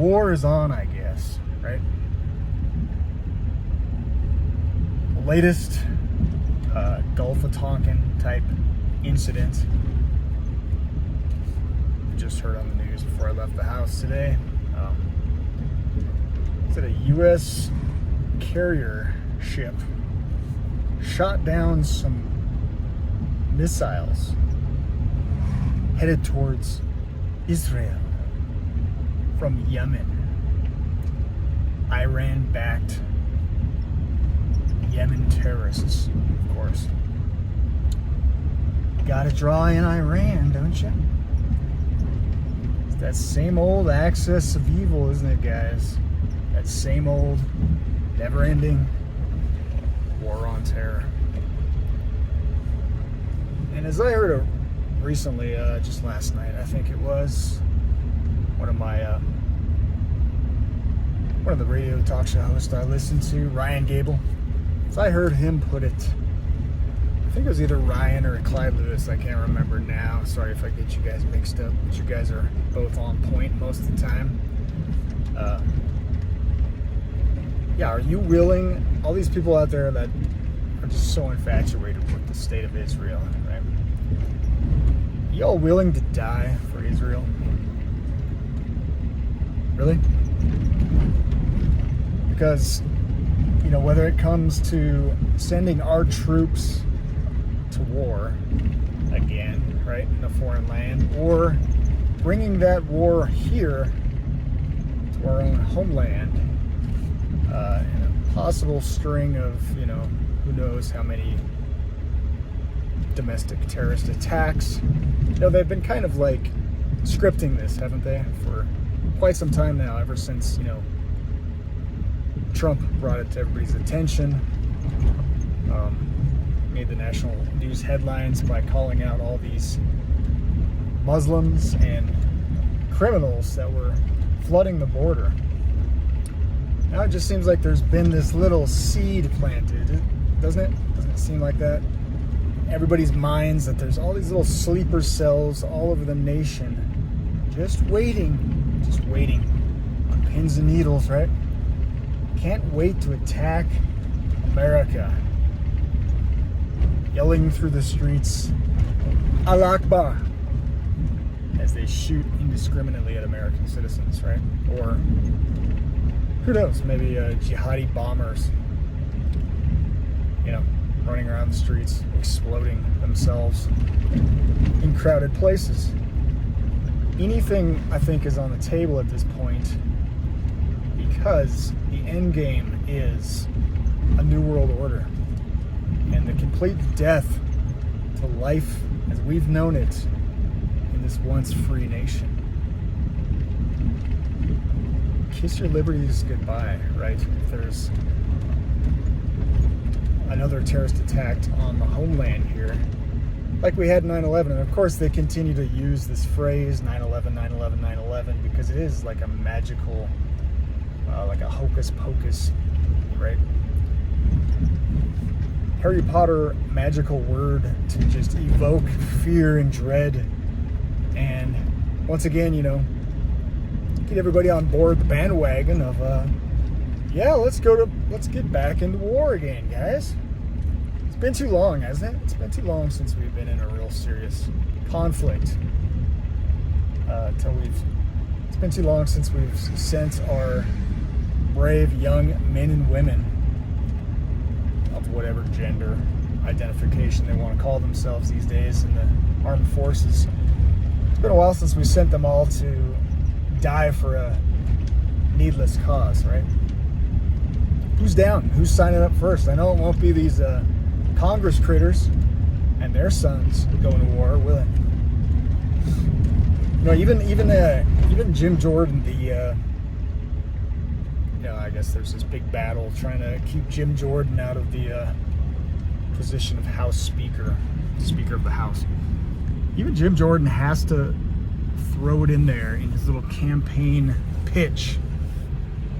war is on, I guess, right? The latest Gulf of Tonkin type incident. I just heard on the news before I left the house today. That a U.S. carrier ship shot down some missiles headed towards Israel from Yemen. Iran-backed Yemen terrorists, of course. Gotta draw in Iran, don't you? It's that same old axis of evil, isn't it, guys? That same old, never-ending war on terror. And as I heard recently, just last night, I think it was, one of the radio talk show hosts I listened to, Ryan Gable. So I heard him put it, I think it was either Ryan or Clyde Lewis, I can't remember now. Sorry if I get you guys mixed up, but you guys are both on point most of the time. Yeah, are you willing, all these people out there that are just so infatuated with the state of Israel, right? Y'all willing to die for Israel? Really? Because, you know, whether it comes to sending our troops to war again, right, in a foreign land, or bringing that war here to our own homeland, in a possible string of, you know, who knows how many domestic terrorist attacks. You know, they've been kind of like scripting this, haven't they, for quite some time now, ever since, you know, Trump brought it to everybody's attention, made the national news headlines by calling out all these Muslims and criminals that were flooding the border. Now it just seems like there's been this little seed planted, doesn't it? Doesn't it seem like that? Everybody's minds, that there's all these little sleeper cells all over the nation, just waiting on pins and needles, right? Can't wait to attack America. Yelling through the streets, Allah Akbar, as they shoot indiscriminately at American citizens, right? Or, who knows, maybe jihadi bombers, you know, running around the streets, exploding themselves in crowded places. Anything, I think, is on the table at this point, because the end game is a new world order and the complete death to life as we've known it in this once free nation. Kiss your liberties goodbye, right? If there's another terrorist attack on the homeland here, like we had 9/11, and of course they continue to use this phrase 9/11, 9/11, 9/11, because it is like a magical, like a hocus pocus, right? Harry Potter magical word to just evoke fear and dread, and once again, you know, get everybody on board the bandwagon of, yeah, let's get back into war again, guys. It's been too long, hasn't it? It's been too long since we've been in a real serious conflict. It's been too long since we've sent our brave young men and women of whatever gender identification they want to call themselves these days in the armed forces. It's been a while since we sent them all to die for a needless cause, right? Who's down? Who's signing up first? I know it won't be these Congress critters and their sons going to war, will it? You know, even Jim Jordan, I guess there's this big battle trying to keep Jim Jordan out of the position of House Speaker of the House. Even Jim Jordan has to throw it in there in his little campaign pitch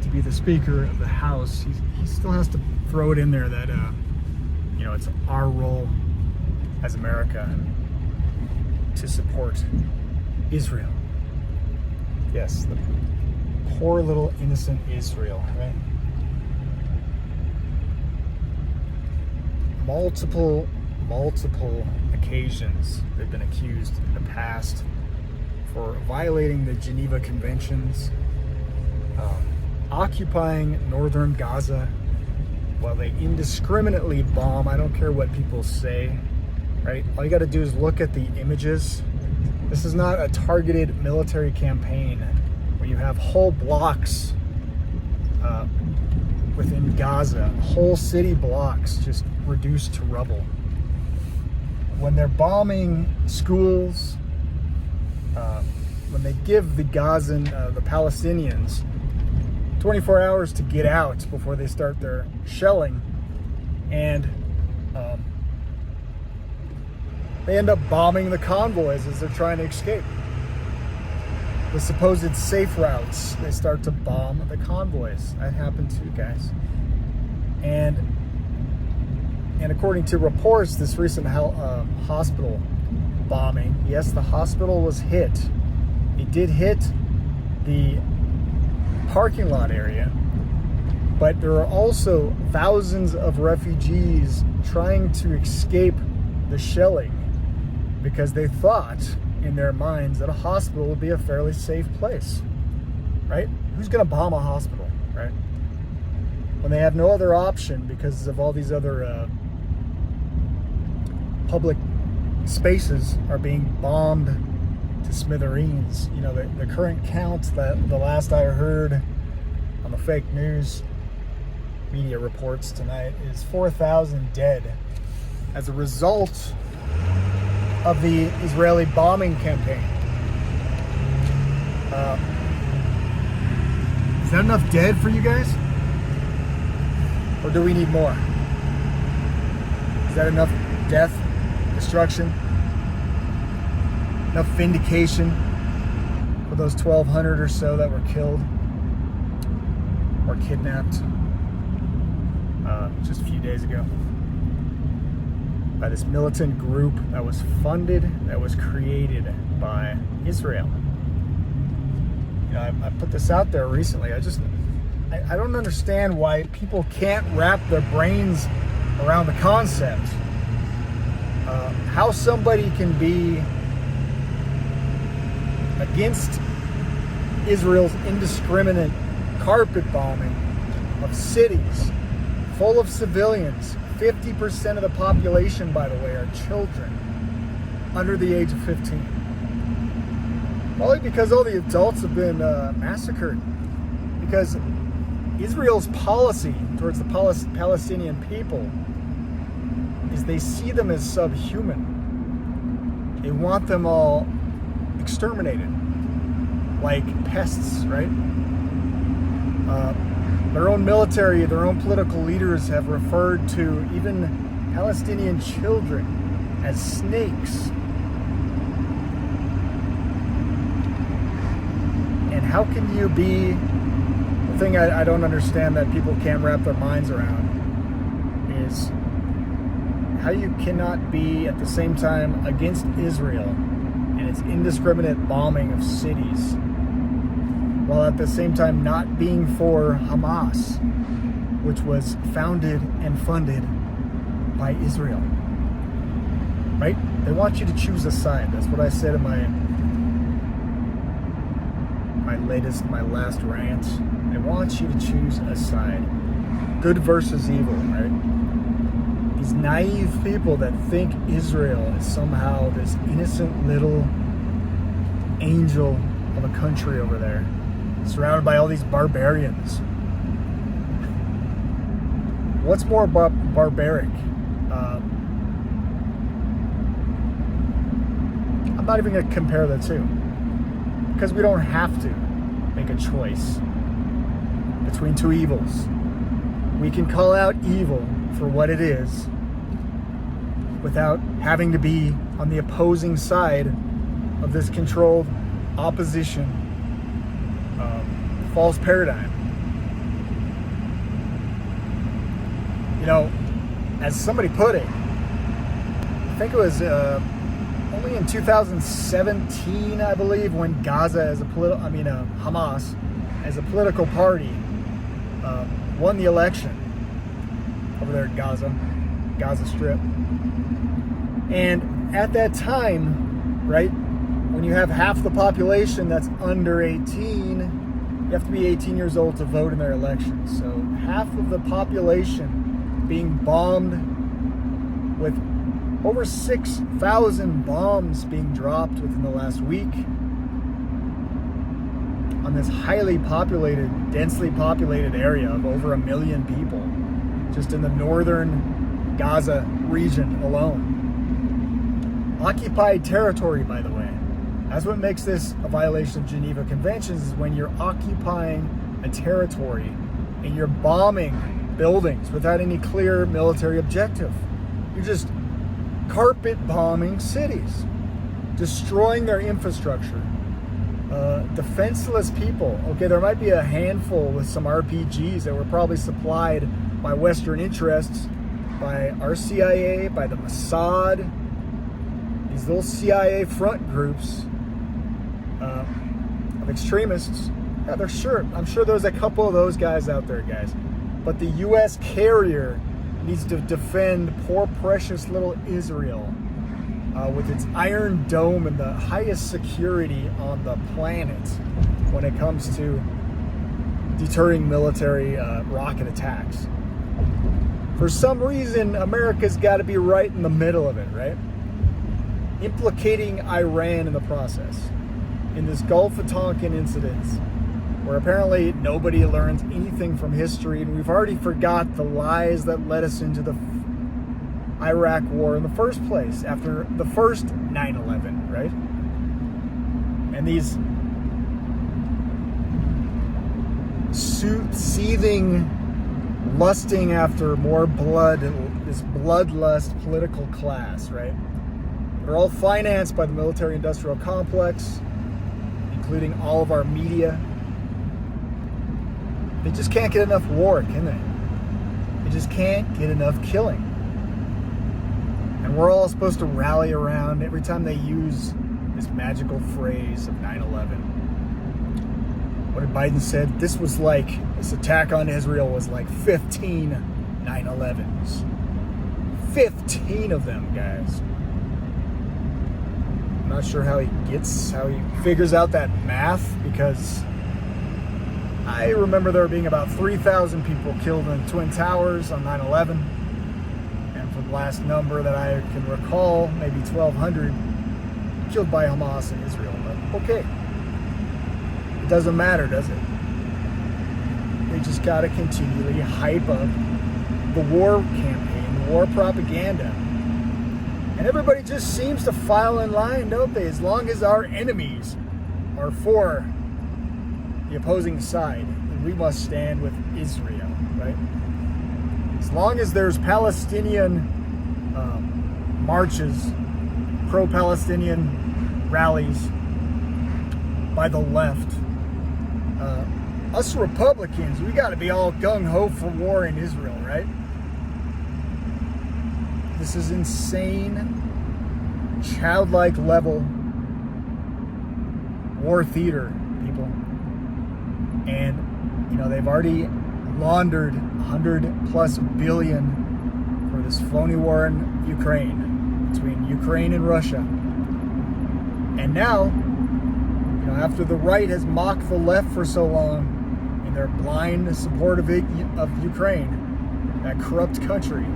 to be the Speaker of the House. He still has to throw it in there that, it's our role as America to support Israel. Yes, Poor little innocent Israel, right? Multiple occasions they've been accused in the past for violating the Geneva Conventions, occupying northern Gaza while they indiscriminately bomb. I don't care what people say, right? All you got to do is look at the images. This is not a targeted military campaign where you have whole blocks within Gaza, whole city blocks just reduced to rubble. When they're bombing schools, when they give the the Palestinians 24 hours to get out before they start their shelling, and they end up bombing the convoys as they're trying to escape. The supposed safe routes, they start to bomb the convoys. That happened too, guys. And according to reports, this recent hospital bombing, yes, the hospital was hit. It did hit the parking lot area, but there are also thousands of refugees trying to escape the shelling because they thought in their minds that a hospital would be a fairly safe place, right? Who's going to bomb a hospital, right? When they have no other option because of all these other public spaces are being bombed to smithereens. You know, the current count, that the last I heard on the fake news media reports tonight, is 4,000 dead as a result of the Israeli bombing campaign. Is that enough dead for you guys? Or do we need more? Is that enough death, destruction, enough vindication for those 1,200 or so that were killed or kidnapped just a few days ago by this militant group that was funded, that was created by Israel? You know, I put this out there recently. I don't understand why people can't wrap their brains around the concept. How somebody can be against Israel's indiscriminate carpet bombing of cities full of civilians. 50% of the population, by the way, are children under the age of 15. Probably because all the adults have been massacred. Because Israel's policy towards the Palestinian people is they see them as subhuman. They want them all exterminated, like pests, right? Their own military, their own political leaders have referred to even Palestinian children as snakes. And how can you be... The thing I don't understand that people can't wrap their minds around is how you cannot be at the same time against Israel and its indiscriminate bombing of cities, while at the same time not being for Hamas, which was founded and funded by Israel. Right? They want you to choose a side. That's what I said in my last rant. They want you to choose a side. Good versus evil, right? These naive people that think Israel is somehow this innocent little angel of a country over there, surrounded by all these barbarians. What's more barbaric? I'm not even going to compare the two, because we don't have to make a choice between two evils. We can call out evil for what it is without having to be on the opposing side of this controlled opposition false paradigm. You know, as somebody put it, I think it was only in 2017, I believe, when Hamas, as a political party, won the election over there at Gaza Strip. And at that time, right, when you have half the population that's under 18, you have to be 18 years old to vote in their elections. So half of the population being bombed, with over 6,000 bombs being dropped within the last week on this highly populated, densely populated area of over 1 million people, just in the northern Gaza region alone. Occupied territory, by the way. That's what makes this a violation of Geneva Conventions, is when you're occupying a territory and you're bombing buildings without any clear military objective. You're just carpet bombing cities, destroying their infrastructure. Defenseless people. Okay, there might be a handful with some RPGs that were probably supplied by Western interests, by our CIA, by the Mossad, these little CIA front groups of extremists. Yeah, I'm sure there's a couple of those guys out there, guys. But the U.S. carrier needs to defend poor, precious little Israel with its Iron Dome and the highest security on the planet when it comes to deterring military rocket attacks. For some reason, America's got to be right in the middle of it, right? Implicating Iran in the process. In this Gulf of Tonkin incident, where apparently nobody learns anything from history, and we've already forgot the lies that led us into the Iraq war in the first place, after the first 9/11, right? And these seething, lusting after more blood, this bloodlust political class, right? They're all financed by the military-industrial complex, including all of our media. They just can't get enough war, can they? They just can't get enough killing. And we're all supposed to rally around every time they use this magical phrase of 9/11. What did Biden said? This attack on Israel was like 15 9/11s. 15 of them, guys. I'm not sure how he figures out that math, because I remember there being about 3,000 people killed in the Twin Towers on 9/11. And for the last number that I can recall, maybe 1,200 killed by Hamas in Israel. But okay. It doesn't matter, does it? They just got to continually hype up the war campaign, the war propaganda. And everybody just seems to file in line, don't they? As long as our enemies are for the opposing side, then we must stand with Israel, right? As long as there's Palestinian marches, pro-Palestinian rallies by the left, us Republicans, we got to be all gung-ho for war in Israel, right? This is insane, childlike level war theater, people. And, they've already laundered $100+ billion for this phony war in Ukraine, between Ukraine and Russia. And now, after the right has mocked the left for so long in their blind support of Ukraine, that corrupt country,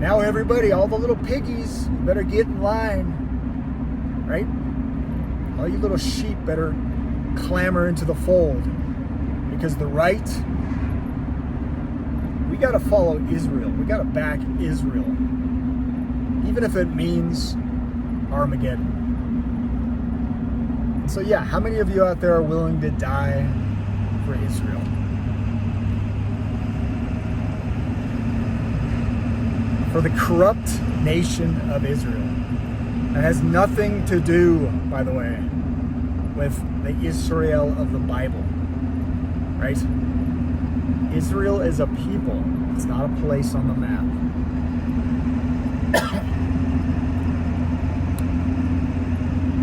now everybody, all the little piggies, better get in line, right? All you little sheep better clamor into the fold, because the right, we got to follow Israel. We got to back Israel, even if it means Armageddon. So yeah, how many of you out there are willing to die for Israel? For the corrupt nation of Israel. That has nothing to do, by the way, with the Israel of the Bible, right? Israel is a people. It's not a place on the map.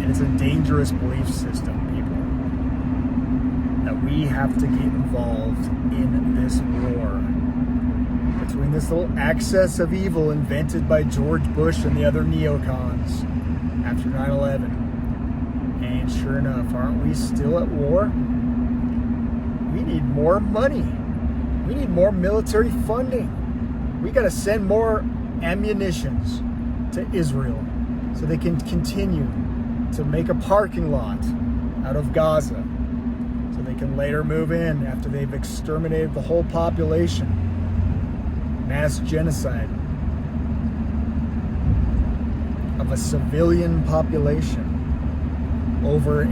And it's a dangerous belief system, people. we have to get involved in this war. Between this little excess of evil invented by George Bush and the other neocons after 9/11. And sure enough, aren't we still at war? We need more money. We need more military funding. We got to send more ammunitions to Israel so they can continue to make a parking lot out of Gaza, so they can later move in after they've exterminated the whole population. Mass genocide of a civilian population over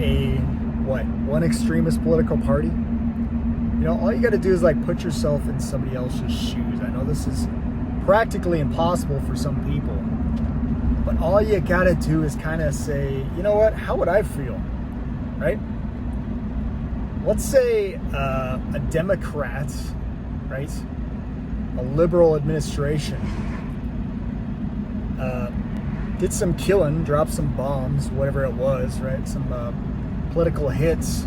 one extremist political party. You know, all you got to do is like put yourself in somebody else's shoes. I know this is practically impossible for some people, but all you got to do is kind of say, you know what, how would I feel, right? Let's say a Democrat, right, a liberal administration did some killing, dropped some bombs, whatever it was, right? Some political hits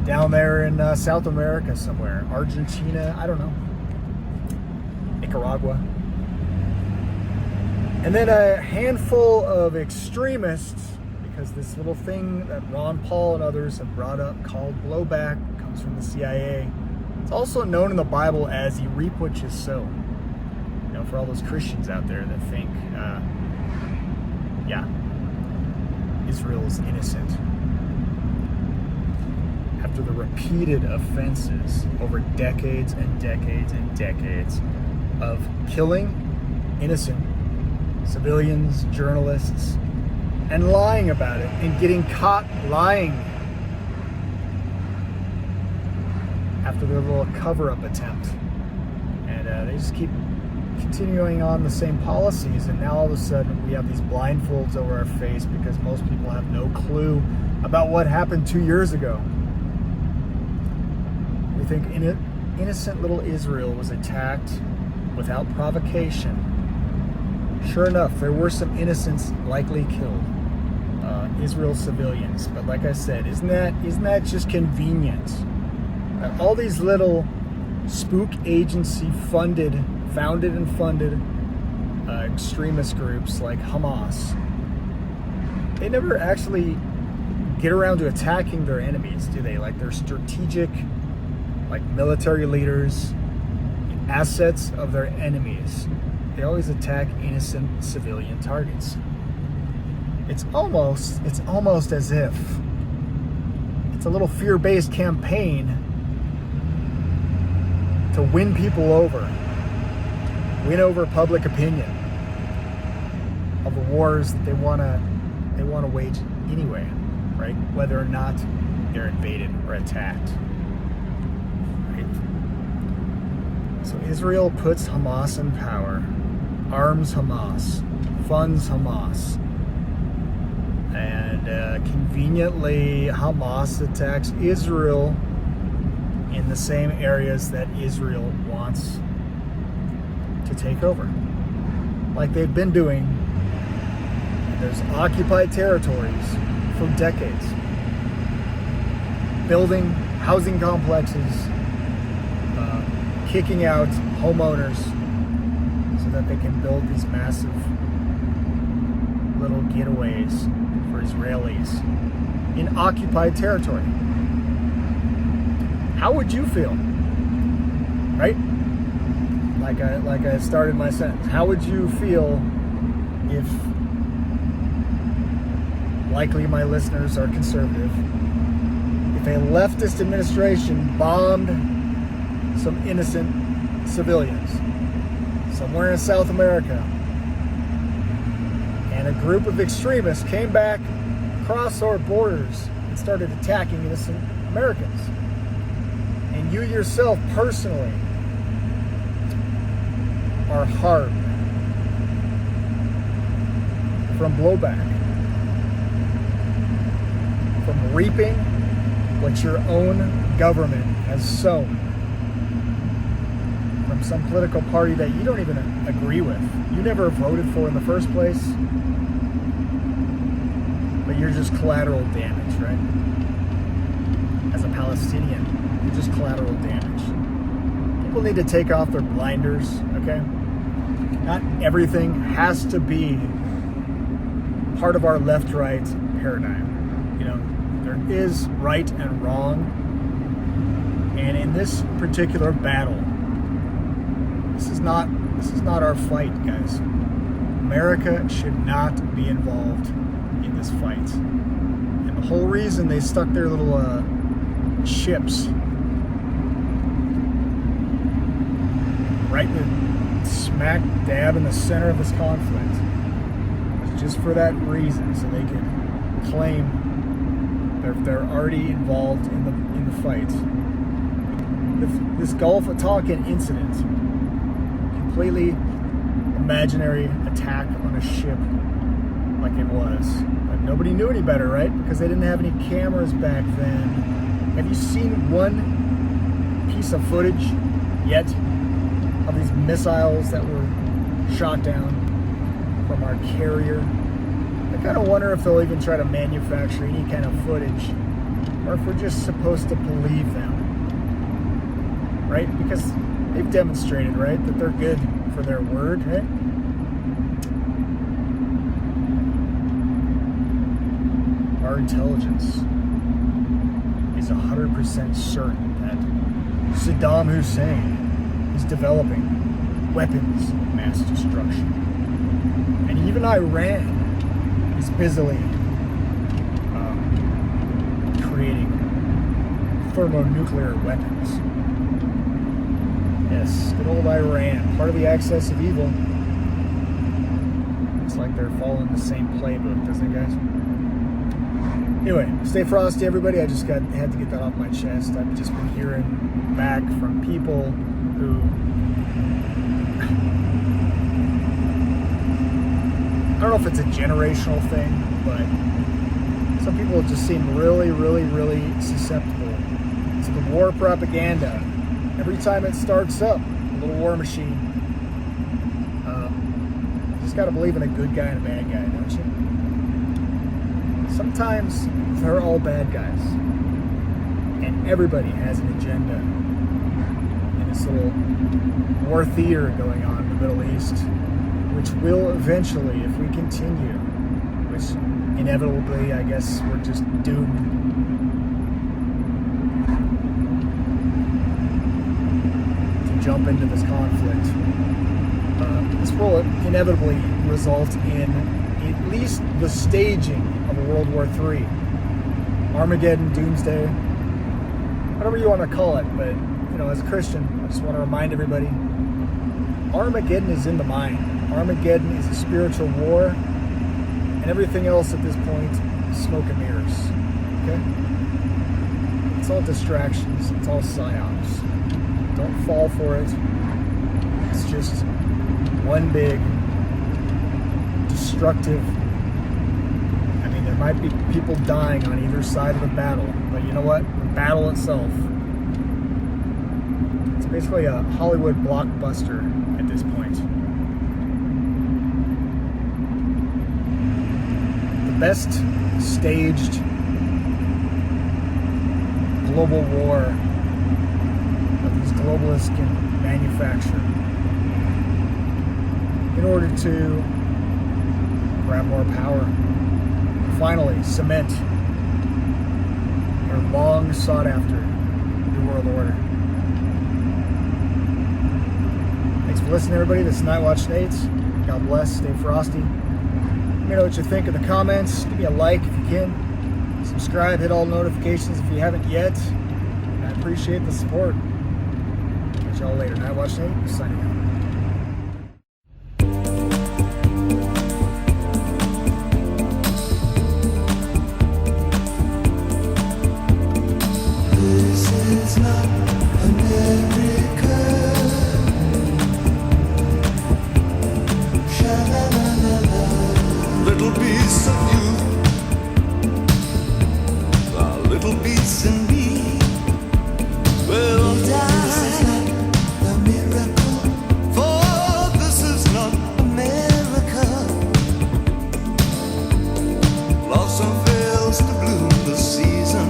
down there in South America somewhere. Argentina, I don't know. Nicaragua. And then a handful of extremists, because this little thing that Ron Paul and others have brought up called blowback comes from the CIA. It's also known in the Bible as you reap what you sow. You know, for all those Christians out there that think, Israel's innocent. After the repeated offenses over decades and decades and decades of killing innocent civilians, journalists, and lying about it and getting caught lying after their little cover-up attempt. And they just keep continuing on the same policies, and now all of a sudden we have these blindfolds over our face because most people have no clue about what happened 2 years ago. We think innocent little Israel was attacked without provocation. Sure enough, there were some innocents likely killed, Israel civilians. But like I said, isn't that just convenient? All these little spook agency founded and funded extremist groups like Hamas, they never actually get around to attacking their enemies, do they? Like their strategic, like military leaders, assets of their enemies. They always attack innocent civilian targets. It's almost as if it's a little fear-based campaign to win people over, win over public opinion of the wars that they want to wage anyway, right? Whether or not they're invaded or attacked. Right? So Israel puts Hamas in power, arms Hamas, funds Hamas, and conveniently Hamas attacks Israel in the same areas that Israel wants to take over, like they've been doing in those occupied territories for decades, building housing complexes, kicking out homeowners so that they can build these massive little getaways for Israelis in occupied territory. How would you feel? Right? Like I started my sentence. How would you feel if, likely my listeners are conservative, if a leftist administration bombed some innocent civilians somewhere in South America, and a group of extremists came back across our borders and started attacking innocent Americans, and you yourself personally are harmed from blowback, from reaping what your own government has sown from some political party that you don't even agree with, you never voted for in the first place, but you're just collateral damage, right? as a Palestinian, just collateral damage. People need to take off their blinders, okay? Not everything has to be part of our left-right paradigm. You know, there is right and wrong. And in this particular battle, this is not our fight, guys. America should not be involved in this fight. And the whole reason they stuck their little ships right smack dab in the center of this conflict was just for that reason, so they could claim they're already involved in the fight. This Gulf of Tonkin incident, completely imaginary attack on a ship like it was. But nobody knew any better, right? Because they didn't have any cameras back then. Have you seen one piece of footage yet of these missiles that were shot down from our carrier? I kind of wonder if they'll even try to manufacture any kind of footage, or if we're just supposed to believe them, right? Because they've demonstrated, right, that they're good for their word, right? Our intelligence is 100% certain that Saddam Hussein is developing weapons of mass destruction. And even Iran is busily creating thermonuclear weapons. Yes, good old Iran, part of the axis of evil. It's like they're following the same playbook, doesn't it, guys? Anyway, stay frosty, everybody. I just had to get that off my chest. I've just been hearing back from people who, I don't know if it's a generational thing, but some people just seem really, really, really susceptible to the war propaganda. Every time it starts up, a little war machine, you just got to believe in a good guy and a bad guy, don't you? Sometimes they're all bad guys, and everybody has an agenda in this little war theater going on in the Middle East, which will eventually, if we continue, which inevitably, I guess, we're just doomed to jump into this conflict. This will inevitably result in at least the staging of a World War III. Armageddon, Doomsday, whatever you want to call it. But, you know, as a Christian, I just want to remind everybody, Armageddon is in the mind. Armageddon is a spiritual war, and everything else at this point is smoke and mirrors. Okay? It's all distractions. It's all psyops. Don't fall for it. It's just one big destructive. I mean, there might be people dying on either side of the battle, but you know what? The battle itself, it's basically a Hollywood blockbuster at this point. The best staged global war that these globalists can manufacture in order to grab more power, and finally cement their long sought after New World Order. Thanks for listening, everybody. This is Night Watch Nate. God bless. Stay frosty. Let me know what you think in the comments. Give me a like if you can. Subscribe, hit all notifications if you haven't yet. I appreciate the support. Catch y'all later. Night Watch Nate, signing out. It's not America. Sha-la-la-la-la. Little piece of you, a little piece in me will die. This is not a miracle, for this is not America. Blossom fails to bloom this season.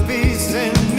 peace and